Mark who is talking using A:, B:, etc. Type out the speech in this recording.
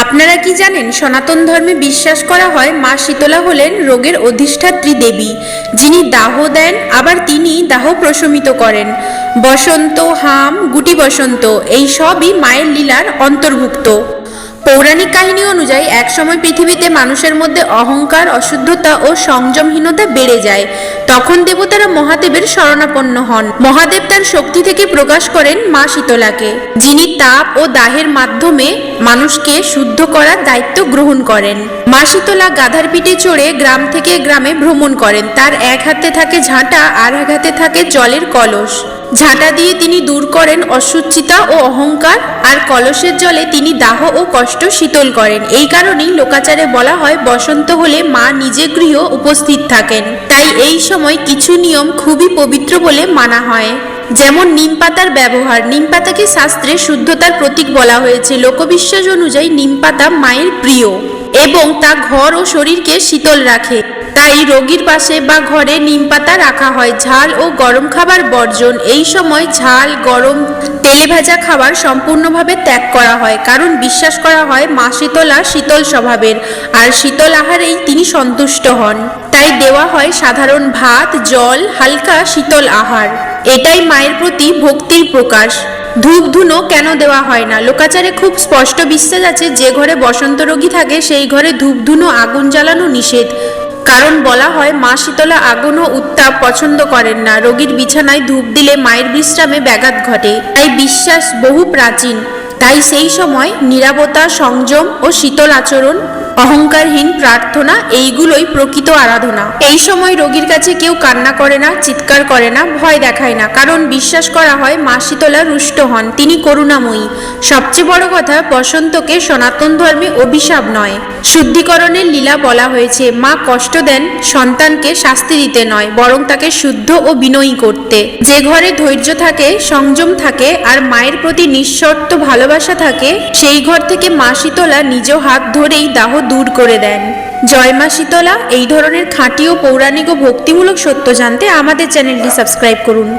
A: আপনারা কি জানেন, সনাতন ধর্মে বিশ্বাস করা হয় মা শীতলা হলেন রোগের অধিষ্ঠাত্রী দেবী, যিনি দাহ দেন, আবার তিনি দাহ প্রশমিত করেন। বসন্ত, হাম, গুটি বসন্ত এই সবই মায়ের লীলার অন্তর্ভুক্ত। পৌরাণিক কাহিনী অনুযায়ী একসময় পৃথিবীতে মানুষের মধ্যে অহংকার, অশুদ্ধতা ও সংযমহীনতা বেড়ে যায়। তখন দেবতারা মহাদেবের শরণাপন্ন হন। মহাদেব তার শক্তি থেকে প্রকাশ করেন মা শীতলাকে, যিনি তাপ ও দাহের মাধ্যমে মানুষকে শুদ্ধ করার দায়িত্ব গ্রহণ করেন। মা শীতলা গাধার পিঠে চড়ে গ্রাম থেকে গ্রামে ভ্রমণ করেন। তার এক হাতে থাকে ঝাঁটা, আর এক হাতে থাকে জলের কলস। ঝাঁটা দিয়ে তিনি দূর করেন অসুচিতা ও অহংকার, আর কলসের জলে তিনি দাহ ও কষ্ট শীতল করেন। এই কারণেই লোকাচারে বলা হয় বসন্ত হলে মা নিজে গৃহ উপস্থিত থাকেন। তাই এই সময় কিছু নিয়ম খুবই পবিত্র বলে মানা হয়, যেমন নিম পাতার ব্যবহার। নিম পাতাকে শাস্ত্রে শুদ্ধতার প্রতীক বলা হয়েছে। লোকবিশ্বাস অনুযায়ী নিম পাতা মায়ের প্রিয় এবং তা ঘর ও শরীরকে শীতল রাখে। তাই রোগীর পাশে বা ঘরে নিম পাতা রাখা হয়। ঝাল ও গরম খাবার বর্জন। এই সময় ঝাল, গরম, তেলে ভাজা খাবার সম্পূর্ণভাবে ত্যাগ করা হয়, কারণ বিশ্বাস করা হয় মা শীতলা শীতল স্বভাবের, আর শীতল আহারেই তিনি সন্তুষ্ট হন। তাই দেওয়া হয় সাধারণ ভাত, জল, হালকা শীতল আহার। এটাই মায়ের প্রতি ভক্তির প্রকাশ। ধূপ ধুনো কেন দেওয়া হয় না? লোকাচারে খুব স্পষ্ট বিশ্বাস আছে, যে ঘরে বসন্ত রোগী থাকে সেই ঘরে ধূপ ধুনো, আগুন জ্বালানো নিষেধ। কারণ বলা হয় মা শীতলা আগুন ও উত্তাপ পছন্দ করেন না। রোগীর বিছানায় ধূপ দিলে মায়ের বিশ্রামে ব্যাঘাত ঘটে। তাই বিশ্বাস বহু প্রাচীন। তাই সেই সময় নীরবতা, সংযম ও শীতল আচরণ, অহংকারহীন প্রার্থনা, এইগুলোই প্রকৃত আরাধনা। এই সময় রোগীর কাছে কেউ কান্না করে না, চিৎকার করে না, ভয় দেখায় না, কারণ বিশ্বাস করা হয় মা শীতলা রুষ্ট হন, তিনি করুণাময়ী। সবচেয়ে বড় কথা, বসন্তকে সনাতন ধর্মে অভিশাপ নয়, শুদ্ধিকরণের লীলা বলা হয়েছে। মা কষ্ট দেন সন্তানকে শাস্তি দিতে নয়, বরং তাকে শুদ্ধ ও বিনয়ী করতে। যে ঘরে ধৈর্য থাকে, সংযম থাকে, আর মায়ের প্রতি নিঃশর্ত ভালোবাসা থাকে, সেই ঘর থেকে মা শীতলা নিজ হাত ধরেই দাহ দূর করে দেন। জয় মা শীতলা। এই ধরনের খাঁটি ও পৌরাণিক ও ভক্তিমূলক সত্য জানতে আমাদের চ্যানেলটি সাবস্ক্রাইব করুন।